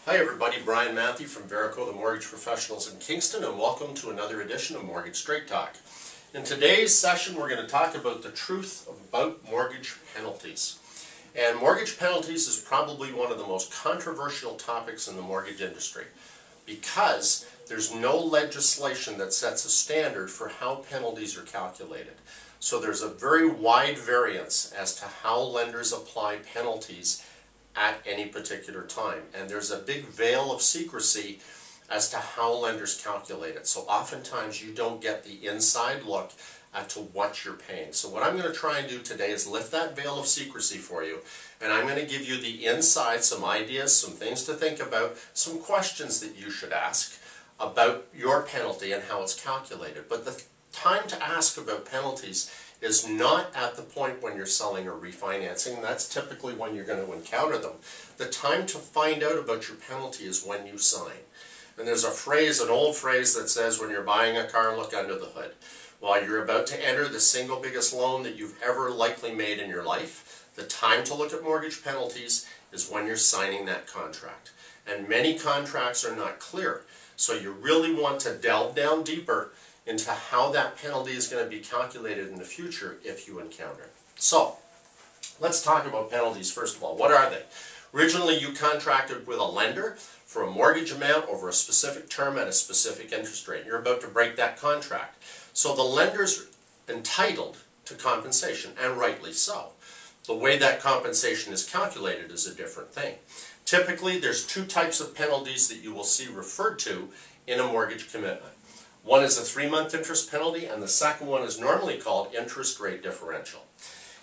Hi everybody, Brian Matthey from Verico, the mortgage professionals in Kingston, and welcome to another edition of Mortgage Straight Talk. In today's session we're going to talk about the truth about mortgage penalties. And mortgage penalties is probably one of the most controversial topics in the mortgage industry because there's no legislation that sets a standard for how penalties are calculated. So there's a very wide variance as to how lenders apply penalties at any particular time, and there's a big veil of secrecy as to how lenders calculate it. So oftentimes you don't get the inside look at to what you're paying. So what I'm going to try and do today is lift that veil of secrecy for you, and I'm going to give you the inside, some ideas, some things to think about, some questions that you should ask about your penalty and how it's calculated. But the time to ask about penalties is not at the point when you're selling or refinancing. That's typically when you're going to encounter them. The time to find out about your penalty is when you sign. And there's a phrase, an old phrase that says when you're buying a car, look under the hood. While you're about to enter the single biggest loan that you've ever likely made in your life, the time to look at mortgage penalties is when you're signing that contract. And many contracts are not clear. So you really want to delve down deeper into how that penalty is going to be calculated in the future if you encounter it. So, let's talk about penalties first of all. What are they? Originally, you contracted with a lender for a mortgage amount over a specific term at a specific interest rate. You're about to break that contract. So the lender's entitled to compensation, and rightly so. The way that compensation is calculated is a different thing. Typically, there's two types of penalties that you will see referred to in a mortgage commitment. One is a 3-month interest penalty, and the second one is normally called interest rate differential.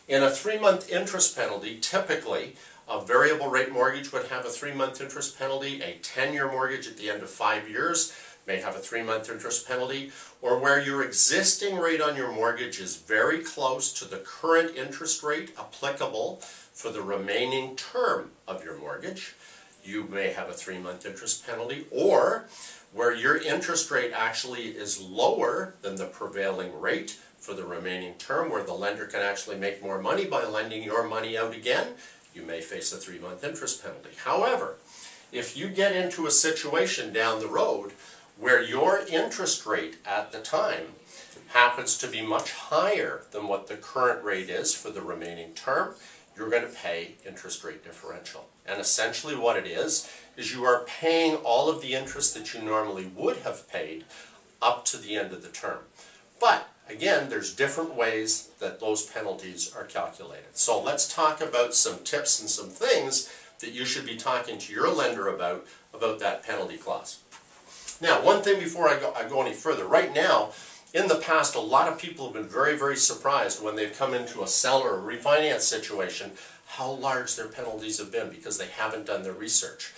In a 3-month interest penalty, typically a variable rate mortgage would have a 3-month interest penalty, a 10-year mortgage at the end of 5 years may have a 3-month interest penalty, or where your existing rate on your mortgage is very close to the current interest rate applicable for the remaining term of your mortgage, you may have a 3-month interest penalty, or where your interest rate actually is lower than the prevailing rate for the remaining term, where the lender can actually make more money by lending your money out again, you may face a 3-month interest penalty. However, if you get into a situation down the road where your interest rate at the time happens to be much higher than what the current rate is for the remaining term, you're going to pay interest rate differential. And essentially what it is you are paying all of the interest that you normally would have paid up to the end of the term. But again, there's different ways that those penalties are calculated. So let's talk about some tips and some things that you should be talking to your lender about that penalty clause. Now, one thing before I go any further. Right now, in the past, a lot of people have been very, very surprised when they've come into a sell or a refinance situation how large their penalties have been because they haven't done their research.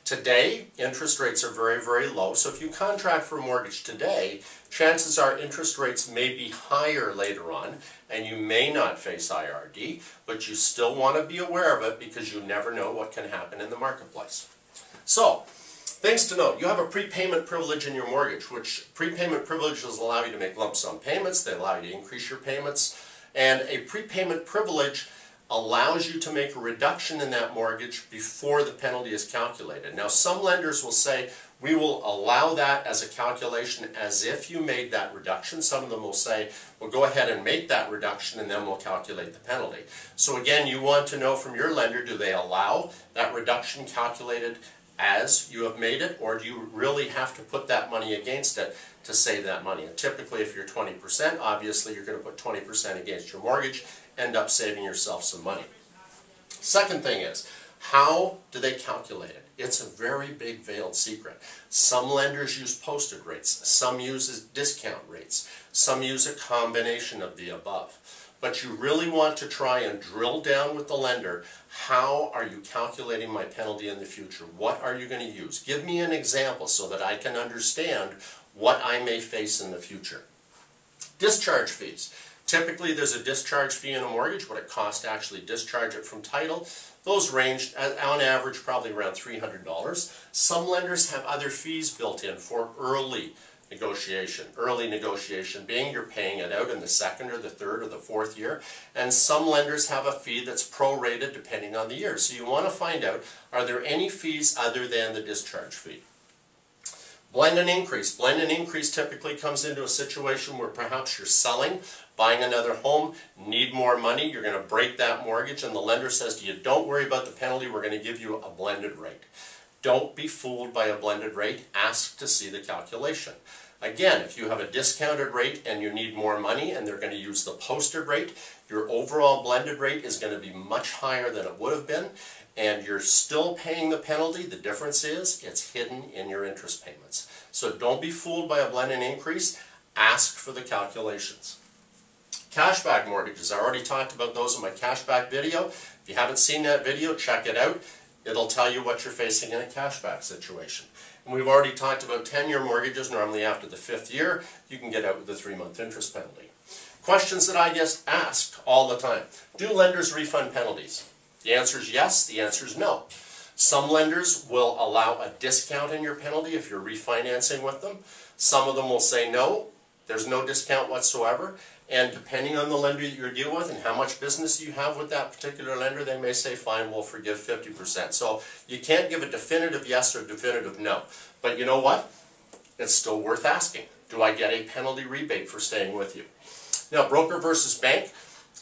Today, interest rates are very, very low, so if you contract for a mortgage today, chances are interest rates may be higher later on, and you may not face IRD, but you still want to be aware of it because you never know what can happen in the marketplace. So, things to note. You have a prepayment privilege in your mortgage, which prepayment privileges allow you to make lump sum payments, they allow you to increase your payments, and a prepayment privilege allows you to make a reduction in that mortgage before the penalty is calculated. Now, some lenders will say, we will allow that as a calculation as if you made that reduction. Some of them will say, well, go ahead and make that reduction and then we'll calculate the penalty. So again, you want to know from your lender, do they allow that reduction calculated as you have made it, or do you really have to put that money against it to save that money? And typically, if you're 20%, obviously you're going to put 20% against your mortgage, end up saving yourself some money. Second thing is, how do they calculate it? It's a very big veiled secret. Some lenders use posted rates, some use discount rates, some use a combination of the above. But you really want to try and drill down with the lender, how are you calculating my penalty in the future? What are you going to use? Give me an example so that I can understand what I may face in the future. Discharge fees. Typically there's a discharge fee in a mortgage, what it costs to actually discharge it from title. Those range, on average, probably around $300. Some lenders have other fees built in for early negotiation. Early negotiation being you're paying it out in the second or the third or the fourth year, and some lenders have a fee that's prorated depending on the year. So you want to find out, are there any fees other than the discharge fee? Blend and increase. Blend and increase typically comes into a situation where perhaps you're selling, buying another home, need more money, you're going to break that mortgage, and the lender says to you, don't worry about the penalty, we're going to give you a blended rate. Don't be fooled by a blended rate. Ask to see the calculation. Again, if you have a discounted rate and you need more money and they're going to use the posted rate, your overall blended rate is going to be much higher than it would have been, and you're still paying the penalty. The difference is it's hidden in your interest payments. So don't be fooled by a blend and increase. Ask for the calculations. Cashback mortgages. I already talked about those in my cashback video. If you haven't seen that video, check it out. It'll tell you what you're facing in a cashback situation. And we've already talked about 10-year mortgages. Normally after the 5th year, you can get out with a 3-month interest penalty. Questions that I get asked all the time. Do lenders refund penalties? The answer is yes. The answer is no. Some lenders will allow a discount in your penalty if you're refinancing with them. Some of them will say no, there's no discount whatsoever. And depending on the lender that you're dealing with and how much business you have with that particular lender, they may say, fine, we'll forgive 50%. So you can't give a definitive yes or definitive no. But you know what? It's still worth asking. Do I get a penalty rebate for staying with you? Now, broker versus bank.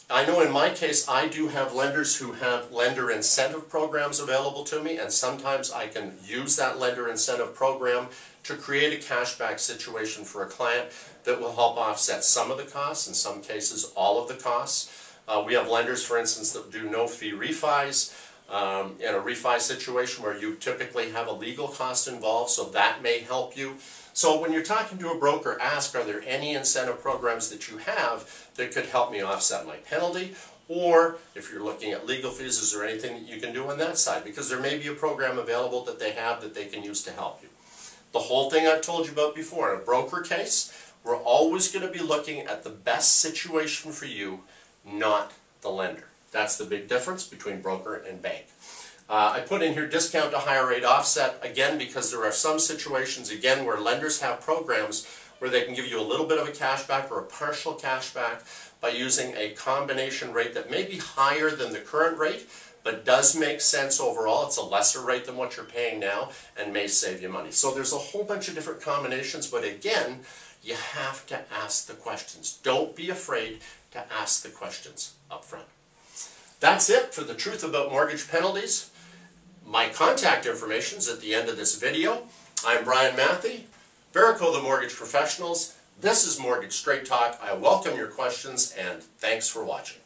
I know in my case, I do have lenders who have lender incentive programs available to me, and sometimes I can use that lender incentive program to create a cashback situation for a client that will help offset some of the costs, in some cases all of the costs. We have lenders, for instance, that do no-fee refis. In a refi situation where you typically have a legal cost involved, so that may help you. So when you're talking to a broker, ask, are there any incentive programs that you have that could help me offset my penalty? Or if you're looking at legal fees, is there anything that you can do on that side? Because there may be a program available that they have that they can use to help you. The whole thing I've told you about before, in a broker case, we're always going to be looking at the best situation for you, not the lender. That's the big difference between broker and bank. I put in here discount to higher rate offset, again, because there are some situations, again, where lenders have programs where they can give you a little bit of a cashback or a partial cashback by using a combination rate that may be higher than the current rate, but does make sense overall. It's a lesser rate than what you're paying now and may save you money. So there's a whole bunch of different combinations, but again, you have to ask the questions. Don't be afraid to ask the questions up front. That's it for the truth about mortgage penalties. My contact information is at the end of this video. I'm Brian Matthey, Verico the Mortgage Professionals. This is Mortgage Straight Talk. I welcome your questions and thanks for watching.